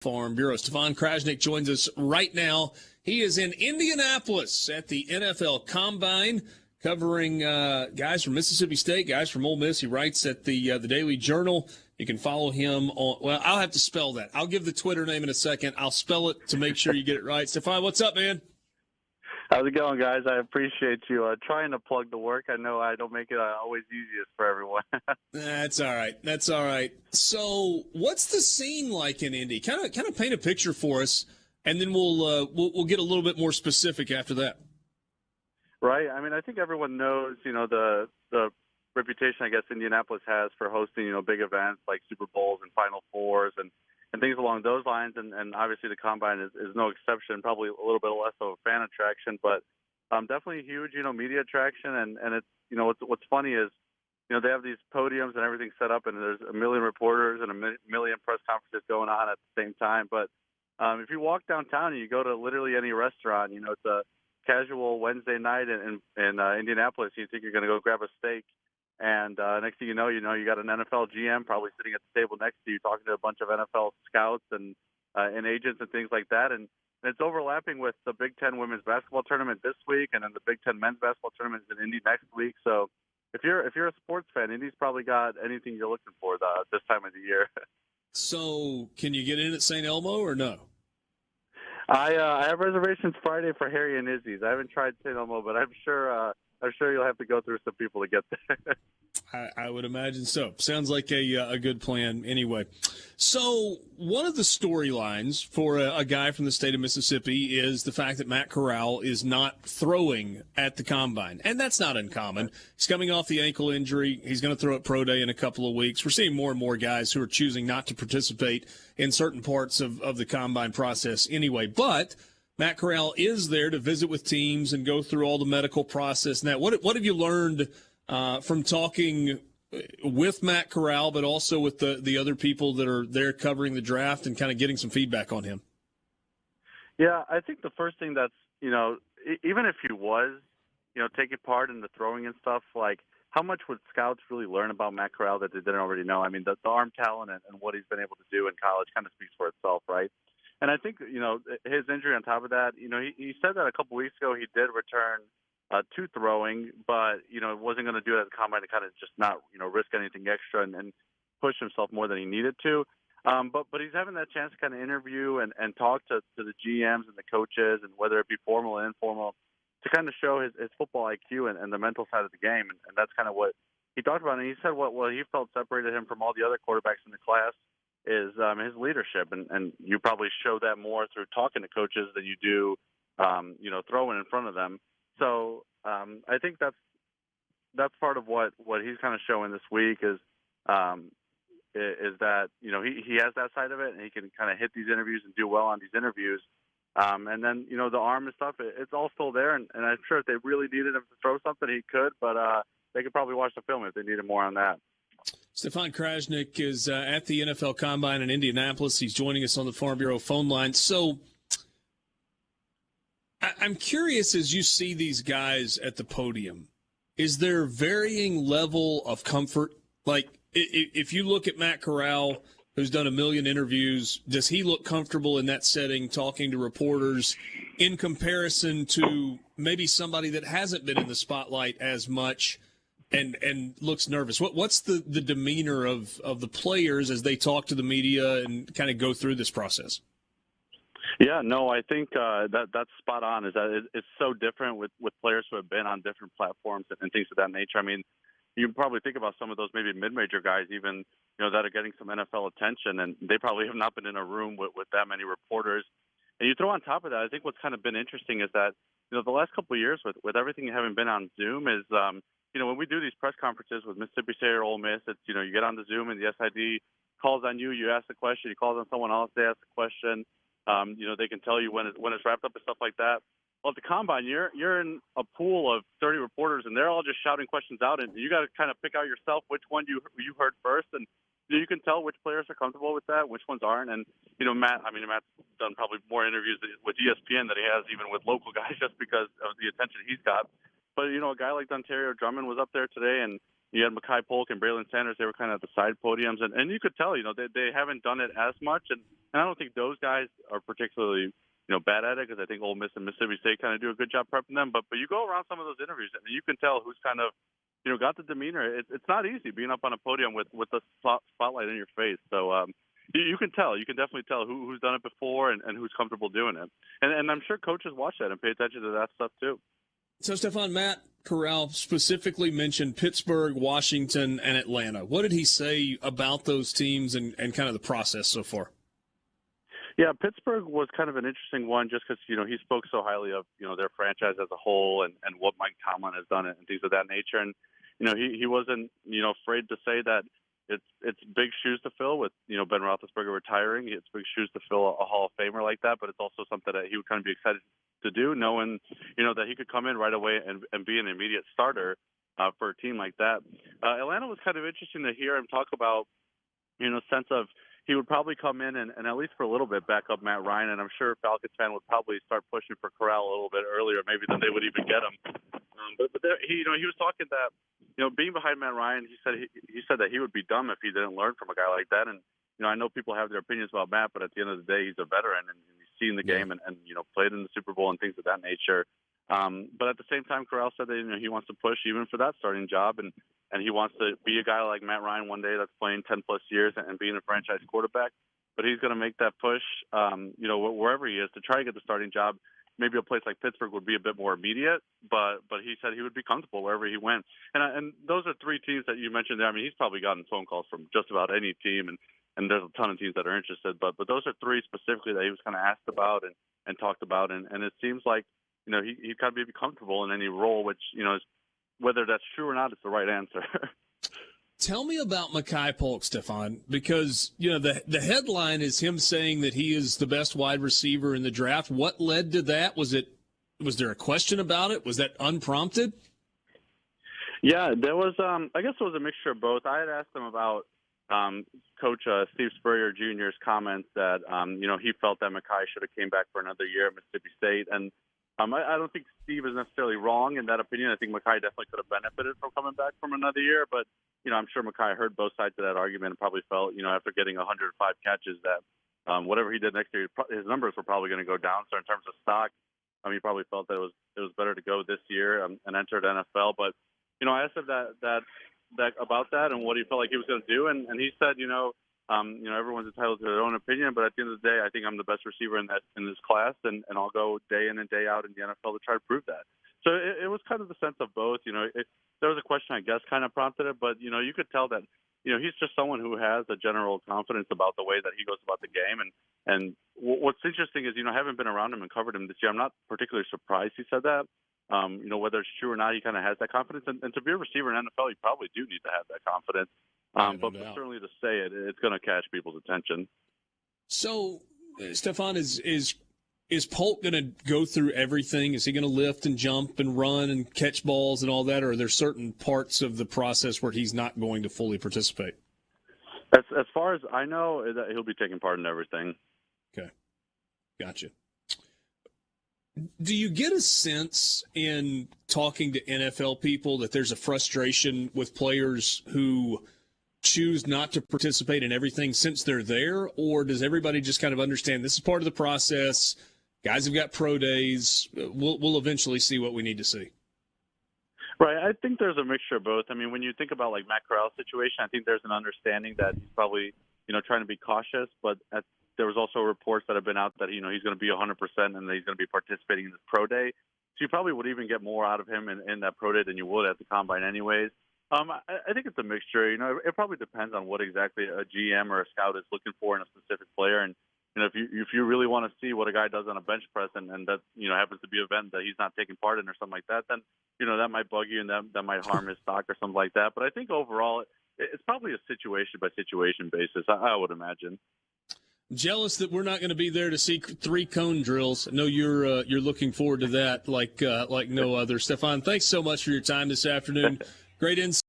Farm Bureau. Stefan Krajisnik joins us right now. He is in Indianapolis at the NFL Combine, covering guys from Mississippi State, guys from Ole Miss. He writes at the Daily Journal. You can follow him on, well, I'll have to spell that. I'll give the Twitter name in a second. I'll spell it to make sure you get it right. Stefan, what's up, man? How's it going, guys? I appreciate you trying to plug the work. I know I don't make it always easiest for everyone. That's all right. That's all right. So, what's the scene like in Indy? Kind of paint a picture for us, and then we'll get a little bit more specific after that. Right. I mean, I think everyone knows, the reputation I guess Indianapolis has for hosting, big events like Super Bowls and Final Fours and things along those lines, and obviously the Combine is no exception, probably a little bit less of a fan attraction, but definitely huge, media attraction, and it's, what's funny is, they have these podiums and everything set up, and there's a million reporters and a million press conferences going on at the same time, but if you walk downtown and you go to literally any restaurant, it's a casual Wednesday night in Indianapolis, you think you're going to go grab a steak, and next thing you know, you got an NFL GM probably sitting at the table next to you talking to a bunch of NFL scouts and agents and things like that. And it's overlapping with the Big Ten women's basketball tournament this week, and then the Big Ten men's basketball tournament is in Indy next week. So if you're a sports fan, Indy's probably got anything you're looking for this time of the year. So can you get in at St. Elmo or no? I have reservations Friday for Harry and Izzy's. I haven't tried St. Elmo, but I'm sure you'll have to go through some people to get there. I would imagine so. Sounds like a good plan anyway. So one of the storylines for a guy from the state of Mississippi is the fact that Matt Corral is not throwing at the Combine. And that's not uncommon. He's coming off the ankle injury. He's going to throw at Pro Day in a couple of weeks. We're seeing more and more guys who are choosing not to participate in certain parts of the Combine process anyway. But Matt Corral is there to visit with teams and go through all the medical process. Now, what have you learned from talking with Matt Corral, but also with the other people that are there covering the draft and kind of getting some feedback on him? Yeah, I think the first thing that's, even if he was, taking part in the throwing and stuff, like how much would scouts really learn about Matt Corral that they didn't already know? I mean, the arm talent and what he's been able to do in college kind of speaks for itself, right? And I think, his injury on top of that, he said that a couple weeks ago he did return to throwing, but, wasn't going to do it at the Combine to kind of just not, risk anything extra and push himself more than he needed to. But he's having that chance to kind of interview and talk to the GMs and the coaches, and whether it be formal and informal, to kind of show his football IQ and the mental side of the game. And that's kind of what he talked about. And he said what he felt separated him from all the other quarterbacks in the class is his leadership. And you probably show that more through talking to coaches than you do, throwing in front of them. So I think that's part of what he's kind of showing this week is that, he has that side of it, and he can kind of hit these interviews and do well on these interviews. And then, the arm and stuff, it's all still there. And I'm sure if they really needed him to throw something, he could, but they could probably watch the film if they needed more on that. Stefan Krajisnik is at the NFL Combine in Indianapolis. He's joining us on the Farm Bureau phone line. So I'm curious, as you see these guys at the podium, is there varying level of comfort? Like, if you look at Matt Corral, who's done a million interviews, does he look comfortable in that setting talking to reporters in comparison to maybe somebody that hasn't been in the spotlight as much and looks nervous? What's the demeanor of the players as they talk to the media and kind of go through this process? Yeah, no, I think that's spot on. Is that it's so different with players who have been on different platforms and things of that nature. I mean, you can probably think about some of those maybe mid-major guys, even that are getting some NFL attention, and they probably have not been in a room with that many reporters. And you throw on top of that, I think what's kind of been interesting is that the last couple of years with everything having been on Zoom is when we do these press conferences with Mississippi State or Ole Miss, it's you get on the Zoom and the SID calls on you, you ask the question, he calls on someone else, they ask the question. They can tell you when it's wrapped up and stuff like that. Well, at the Combine, you're in a pool of 30 reporters, and they're all just shouting questions out, and you got to kind of pick out yourself which one you heard first, and you can tell which players are comfortable with that, which ones aren't. And Matt's done probably more interviews with ESPN than he has even with local guys, just because of the attention he's got. But a guy like Dontario Drummond was up there today, and You had Mekhi Polk and Braylon Sanders. They were kind of at the side podiums, and you could tell, they haven't done it as much. And I don't think those guys are particularly, bad at it, because I think Ole Miss and Mississippi State kind of do a good job prepping them. But you go around some of those interviews, and you can tell who's kind of, got the demeanor. It's not easy being up on a podium with the spotlight in your face. So you can tell. You can definitely tell who's done it before and who's comfortable doing it. And I'm sure coaches watch that and pay attention to that stuff too. So, Stefan, Matt Corral specifically mentioned Pittsburgh, Washington, and Atlanta. What did he say about those teams and kind of the process so far? Yeah, Pittsburgh was kind of an interesting one just because, he spoke so highly of, their franchise as a whole and what Mike Tomlin has done and things of that nature. And, he wasn't, afraid to say that it's big shoes to fill with, Ben Roethlisberger retiring. It's big shoes to fill a Hall of Famer like that, but it's also something that he would kind of be excited to do, knowing, that he could come in right away and be an immediate starter for a team like that. Atlanta was kind of interesting to hear him talk about, sense of he would probably come in and at least for a little bit back up Matt Ryan, and I'm sure Falcons fan would probably start pushing for Corral a little bit earlier, maybe than they would even get him. But there, he was talking that, being behind Matt Ryan, he said that he would be dumb if he didn't learn from a guy like that. And I know people have their opinions about Matt, but at the end of the day, he's a veteran and he's seen the game and played in the Super Bowl and things of that nature. But at the same time, Corral said that he wants to push even for that starting job, and he wants to be a guy like Matt Ryan one day that's playing 10+ years and being a franchise quarterback. But he's going to make that push, wherever he is, to try to get the starting job. Maybe a place like Pittsburgh would be a bit more immediate, but he said he would be comfortable wherever he went. And those are three teams that you mentioned there. I mean, he's probably gotten phone calls from just about any team, and there's a ton of teams that are interested. But those are three specifically that he was kind of asked about and talked about. And it seems like, he kind of be comfortable in any role, which, is, whether that's true or not, it's the right answer. Tell me about Mekhi Polk, Stefan, because, the headline is him saying that he is the best wide receiver in the draft. What led to that? Was there a question about it? Was that unprompted? Yeah, there was, I guess it was a mixture of both. I had asked him about Coach Steve Spurrier Jr.'s comments that, he felt that Mekhi should have came back for another year at Mississippi State. And I don't think Steve is necessarily wrong in that opinion. I think Mekhi definitely could have benefited from coming back from another year. But, I'm sure Mekhi heard both sides of that argument and probably felt, after getting 105 catches that whatever he did next year, his numbers were probably going to go down. So in terms of stock, he probably felt that it was better to go this year and enter the NFL. But, I asked him that about that and what he felt like he was going to do. And he said, everyone's entitled to their own opinion, but at the end of the day, I think I'm the best receiver in this class, and I'll go day in and day out in the NFL to try to prove that. So it was kind of the sense of both. There was a question, I guess, kind of prompted it, but you could tell that he's just someone who has a general confidence about the way that he goes about the game. And what's interesting is having been around him and covered him this year, I'm not particularly surprised he said that. Whether it's true or not, he kind of has that confidence. And to be a receiver in NFL, you probably do need to have that confidence. But certainly to say it's going to catch people's attention. So, Stefan, is Polk going to go through everything? Is he going to lift and jump and run and catch balls and all that? Or are there certain parts of the process where he's not going to fully participate? As far as I know, is that he'll be taking part in everything. Okay. Gotcha. Do you get a sense in talking to NFL people that there's a frustration with players who choose not to participate in everything since they're there, or does everybody just kind of understand this is part of the process? Guys have got pro days. We'll eventually see what we need to see. Right. I think there's a mixture of both. I mean, when you think about like Matt Corral's situation, I think there's an understanding that he's probably, trying to be cautious, but there was also reports that have been out that, he's going to be 100% and that he's going to be participating in this pro day. So you probably would even get more out of him in that pro day than you would at the combine anyways. I think it's a mixture. It probably depends on what exactly a GM or a scout is looking for in a specific player. And, if you really want to see what a guy does on a bench press and that, happens to be an event that he's not taking part in or something like that, then, that might bug you and that might harm his stock or something like that. But I think overall it's probably a situation-by-situation basis, I would imagine. I'm jealous that we're not going to be there to see 3 cone drills. I know you're looking forward to that like no other. Stefan, thanks so much for your time this afternoon. Great insight.